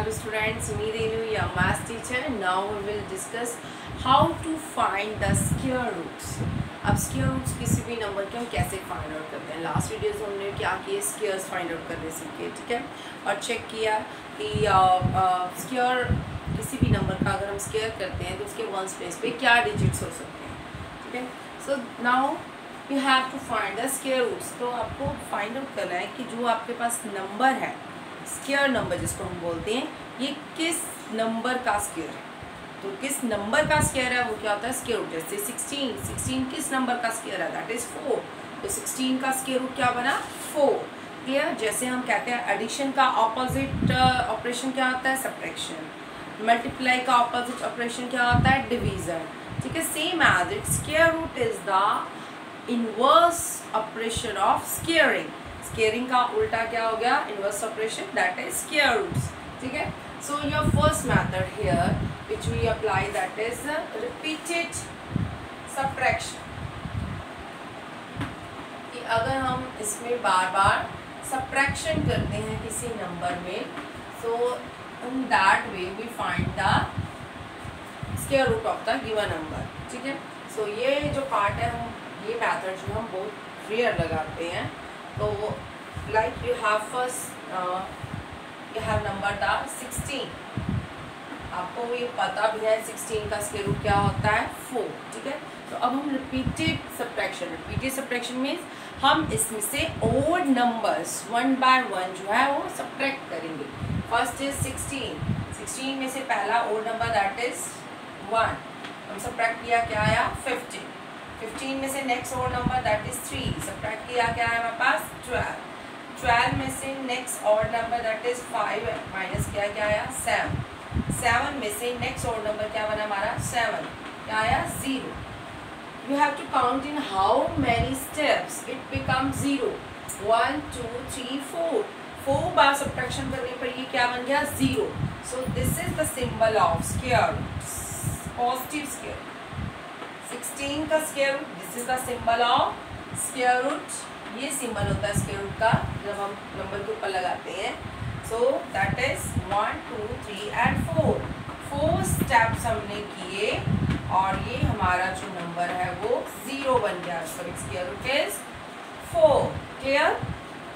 Hello students, me Renu, your math teacher. Now we will discuss how to find the square roots. अब square roots किसी भी number के हम कैसे find out करते हैं. लास्ट वीडियोस में हमने क्या किए, स्क्वायर्स फाइंड आउट करने सीखे, ठीक है, और चेक किया कि स्क्वायर किसी भी नंबर का अगर हम स्क्वायर करते हैं तो उसके वंस प्लेस पे क्या डिजिट्स हो सकते हैं, ठीक है. So now you have to find the square roots. तो आपको फाइंड आउट करना है कि जो आपके पास नंबर है, स्क्वायर नंबर जिसको हम बोलते हैं, ये किस नंबर का स्क्वायर है. तो किस नंबर का स्क्वायर है वो क्या होता है, स्क्वायर रूट. जैसे 16 किस नंबर का स्क्वायर है, दैट इज 4. तो 16 का स्क्वायर रूट क्या बना, 4. क्लियर. जैसे हम कहते हैं एडिशन का ऑपोजिट ऑपरेशन क्या होता है, सब्ट्रैक्शन. मल्टीप्लाई का ऑपोजिट ऑपरेशन क्या होता है, डिवीजन. ठीक है. Same as it, square root is the inverse operation of squaring. Squaring का उल्टा क्या हो गया, inverse operation, that is square roots. ठीक है. So your first method here which we apply, that is repeated subtraction. कि अगर हम इसमें बार बार subtraction करते हैं किसी नंबर में, so in that way we find the square root of the given number. ठीक है. so ये जो पार्ट है, हम ये मेथड जो हम बहुत रेयर लगाते हैं. तो like you have first you have number the 16. आपको ये पता भी है 16 का स्क्वायर रूट क्या होता है, 4. ठीक है. तो अब हम रिपीटेड सब्ट्रैक्शन मीन्स हम इसमें से ओड नंबर्स 1 बाय 1 जो है वो सब्ट्रैक्ट करेंगे. फर्स्ट इज 16 में से पहला ओड नंबर दैट इज 1. हम सब्ट्रैक्ट किया, क्या आया, 15 में से next odd number that is 3. Subtract किया, क्या है हमारे पास, 12 में से next odd number that is 5 minus किया, क्या आया, 7 में से नेक्स्ट ओड नंबर क्या बना हमारा, 7, क्या आया, 0. You have to count in how many steps it become 0. 1 2 3 4 बार सब्ट्रैक्शन करने पर ये क्या बन गया, 0. So this is the symbol of square root, positive square. 16 का square root, this is the symbol of square root. ये सिंबल होता है स्क्वायर रूट का जब हम नंबर के ऊपर लगाते हैं. So that is 1 2 3 and 4. 4 steps हमने किए और ये हमारा जो नंबर है वो 0 बन गया. So its square root is 4. Clear?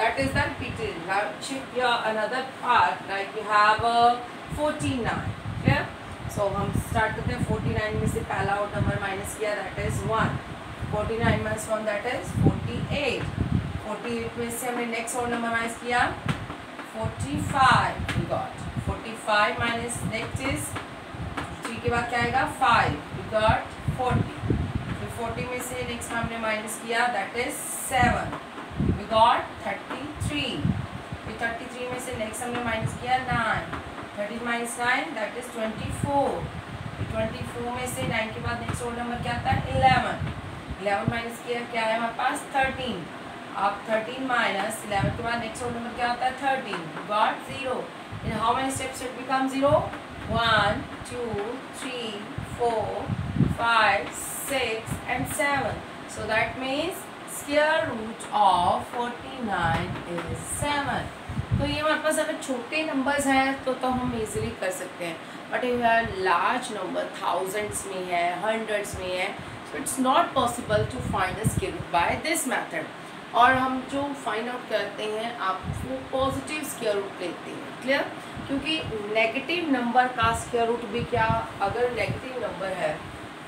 That is the repeated. Now check your another part. Like you have 49. Clear? So हम start करते हैं. 49 में से पहला और नंबर माइनस किया, that is 1. 49 minus 1 that is 48. 48 में से हमने नेक्स्ट और नंबर माइनस किया, 45. we got 45 minus next is 3 के बाद क्या आएगा, 5. we got 40. फिर 40 में से नेक्स्ट हमने माइनस किया, that is 7. we got 33. फिर 33 में से नेक्स्ट हमने माइनस किया, 9. 30 minus 9 that is 24. फिर 24 में से 9 के बाद नेक्स्ट और नंबर क्या आता है, 11. 11 माइनस किया, क्या है हमारे पास, 13. अब 13 माइनस 11 के बाद नेक्स्ट नंबर क्या होता है, 13. Got 0. In how many steps it become 0, 1 2 3 4 5 6 and 7. So that means square root of 49 is 7. तो ये हमारे पास अगर छोटे नंबर्स हैं तो हम इजीली कर सकते हैं. But you have large number, thousands में है, हंड्रेड्स में है, so it's not possible to find the square root by this method. और हम जो फाइंड आउट करते हैं, आप वो पॉजिटिव स्क्वायर रूट लेते हैं. क्लियर. क्योंकि नेगेटिव नंबर का स्क्वायर रूट भी क्या, अगर नेगेटिव नंबर है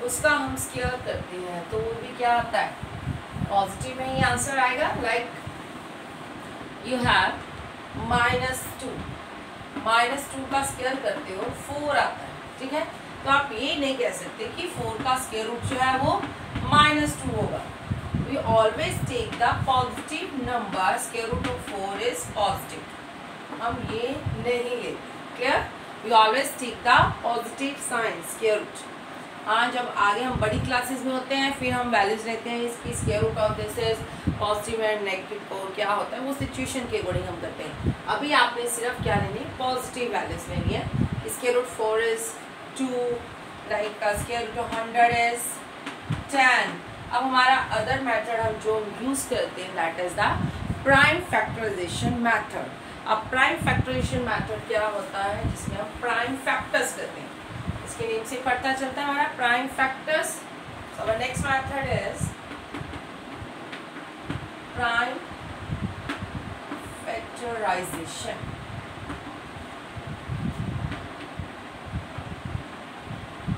उसका हम स्क्वायर करते हैं तो वो भी क्या आता है, पॉजिटिव में ही आंसर आएगा. लाइक यू हैव -2 का स्क्वायर करते हो, 4 आता है. ठीक है. तो आप ये नहीं कह सकते कि 4 का स्क्वायर रूट जो है वो -2 होगा. We always take the positive number. Square root of 4 is positive. हम ये नहीं लेते. Clear? We always take the positive sign, square root. हाँ, जब आगे हम बड़ी क्लासेस में होते हैं फिर हम वैल्यूज लेते हैं इसकी, square root of this is positive and negative और क्या होता है वो सिचुएशन के अकॉर्डिंग हम करते हैं. अभी आपने सिर्फ क्या लेनी, पॉजिटिव वैल्यूज लेनी है. Square root 4 is 2. Like square root of 100 is 10. अब हमारा अदर मेथड हम जो यूज़ करते हैं that is the prime factorisation method. अब प्राइम फैक्टराइजेशन मेथड क्या होता है, जिसमें हम प्राइम फैक्टर्स करते हैं। इसके नेम से पता चलता है हमारा prime factors. So our next method is prime factorisation.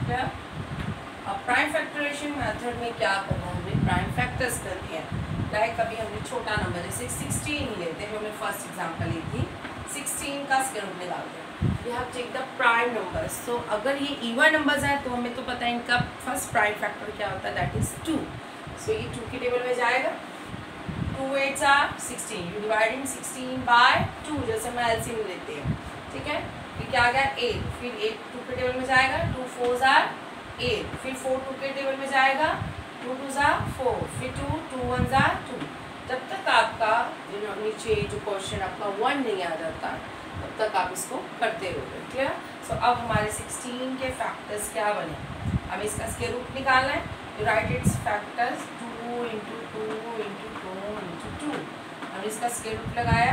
क्या अब प्राइम फैक्टराइजेशन मेथड में क्या करना है, हमें प्राइम फैक्टर्स करनी है। लाइक कभी हमने छोटा नंबर जैसे 16 ही लेते हैं, हमने फर्स्ट एग्जांपल ली थी, 16 का स्क्वायर रूट निकालते हैं। We have check the prime numbers. तो अगर ये इवन नंबर्स हैं तो हमें तो पता है इनका फर्स्ट प्राइम फैक्टर क्या होता है, दैट इज 2। सो ये 2 की टेबल में जाएगा। 2 8 आर 16, यू डिवाइडिंग 16 बाय 2, जैसे हम एलसीएम लेते हैं, ठीक है। फिर क्या आ गया 8, फिर 8 2 के टेबल में जाएगा, 2 4 आर 8, फिर 4 2 के टेबल में जाएगा, 2 2 4, फिर 2 2 1 2। जब तक आपका नीचे जो क्वेश्चन आपका 1 नहीं आ जाता तब तक आप इसको करते रहोगे, क्लियर। सो अब हमारे 16 के फैक्टर्स क्या बने, अब इसका स्क्वायर रूट निकालना है। You right it's factors 2 × 2 × 2 × 2। अब इसका स्क्वायर रूट लगाया,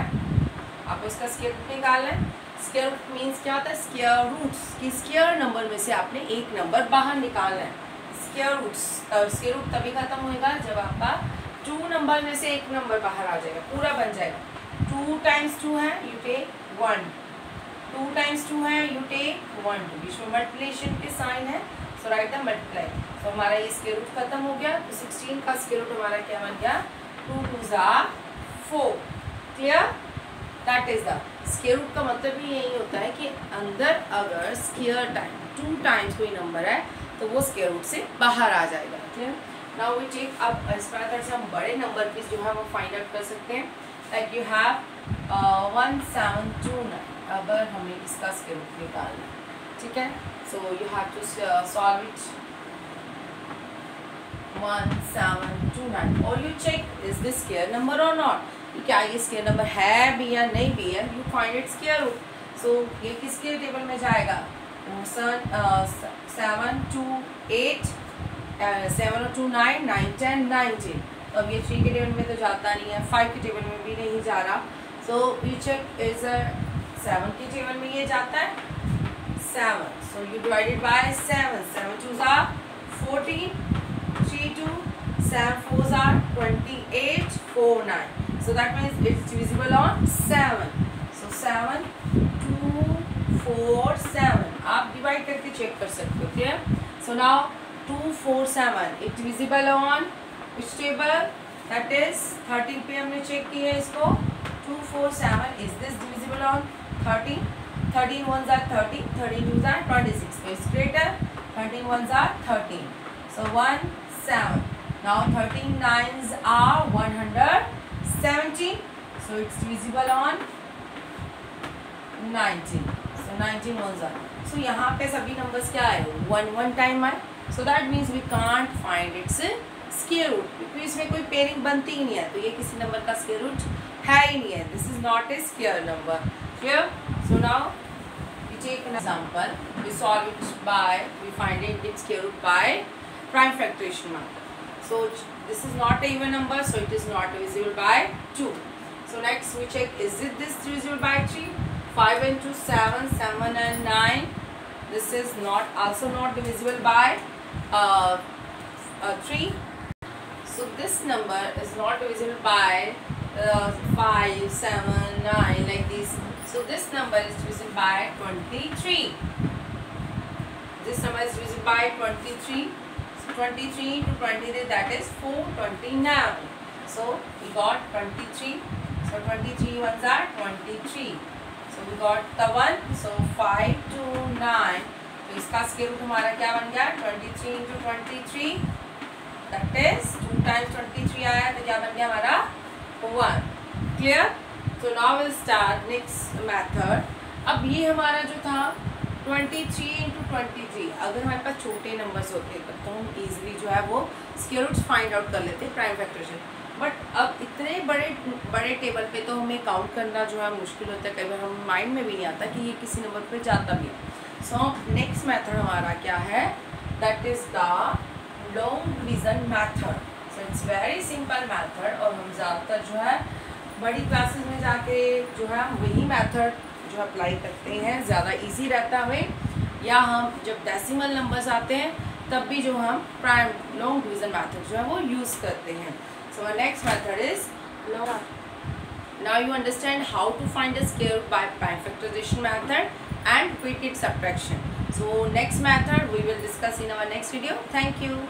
आपको इसका स्क्वायर रूट निकालना है। स्क्वायर रूट मीन्स क्या होता है, स्क्वायर रूट्स की स्क्वायर नंबर में से आपने एक नंबर बाहर निकालना है। स्क्वायर रूट्स स्क्वायर रूट तभी खत्म होएगा जब आपका 2 नंबर में से एक नंबर बाहर आ जाएगा, पूरा बन जाएगा। 2 × 2 है, यू टेक 1, 2 × 2 है, यू टेक 1, बीच में मल्टीप्लिकेशन के साइन है, सो राइट द मल्टीप्लाई। तो हमारा ये स्क्वायर रूट खत्म हो गया। तो 16 का स्क्वायर रूट हमारा क्या बन गया, 2 2 4, clear. That is the square root का मतलब ही यही होता है कि अंदर अगर स्क्वायर टाइम 2 टाइम्स कोई नंबर है तो वो स्क्वायर रूट से बाहर आ जाएगा, क्लियर। नाउ वी चेक, अब इस मेथड से हम बड़े नंबर की जो है वो फाइंड आउट कर सकते हैं। लाइक यू हैव 1729, अगर हमें इसका स्क्वायर रूट निकालना है, ठीक है। So you have to solve it 1729 और you check is this square number और नॉट, क्या ये स्क्वायर नंबर है भी या नहीं भी है। You find it square root. So ये किसके टेबल में जाएगा, 7 2 8 7 और 2 9 9 10 19। तो अब ये 3 के टेबल में तो जाता नहीं है, 5 के टेबल में भी नहीं जा रहा। सो वी चेक इज 7 के टेबल में ये जाता है 7। So you divided by 7, 7 2 14, 3 2 7 4 28, 4 9। So that means it's divisible on 7. So 7 2 4 7, आप डिवाइड करके चेक कर सकते हो, clear. So now 2 4 7 it divisible on which table, that is 13 पे हमने चेक किया है इसको। 2 4 7 is this divisible on 13, 13 1s are 30, 13 2s are 26, so it's greater, 13 1s are 13, so 1 7. Now 13 9s are 117, so it's divisible on 19, so 19 1s are, so यहाँ पे सभी numbers क्या आए, 1 1 टाइम आए। so that means we can't find its square root, क्योंकि इसमें कोई pairing बनती ही नहीं है, तो ये किसी नंबर का स्क्वायर रूट है ही नहीं है। This is not a square number, clear. So now we take an example, we solve it by, we find its square root by prime factorisation method. So this is not a even number, so it is not divisible by 2. So next we check, is it this divisible by 3? 5 and 2 7, 7 and 9, this is not also not divisible by 3. So this number is not divisible by 5 7 9 like this. So this number is divisible by 23. This number is divisible by 23. So 23 to 23, that is 429. So we got 23. So 23 ones are 23. So we got the 1. So 5 to 9. तो इसका square root हमारा क्या बन गया, 23 into 23, that is 2 times 23 आया, तो क्या बन गया हमारा 1, क्लियर। तो now will start next method. अब ये हमारा जो था 23 into 23, अगर हमारे पास छोटे नंबर्स होते तो हम इजीली जो है वो स्क्वायर रूट्स फाइंड आउट कर लेते प्राइम फैक्टराइजेशन। बट अब इतने बड़े टेबल पे तो हमें काउंट करना जो है मुश्किल होता है, कई बार हम माइंड में भी नहीं आता कि ये किसी नंबर पे जाता भी है। सो नेक्स्ट मेथड हमारा क्या है, that is the long division method. So it's very simple method और हम ज़्यादातर जो है बड़ी क्लासेस में जाके जो है वही मेथड जो अप्लाई करते हैं, ज़्यादा इजी रहता है हमें। या हम जब डेसिमल नंबर्स आते हैं तब भी जो हम प्राइम लॉन्ग डिवीज़न मेथड जो है वो यूज़ करते हैं। So next method is now you understand how to find the square root by prime factorization method and repeated subtraction. So next method we will discuss in our next video. Thank you.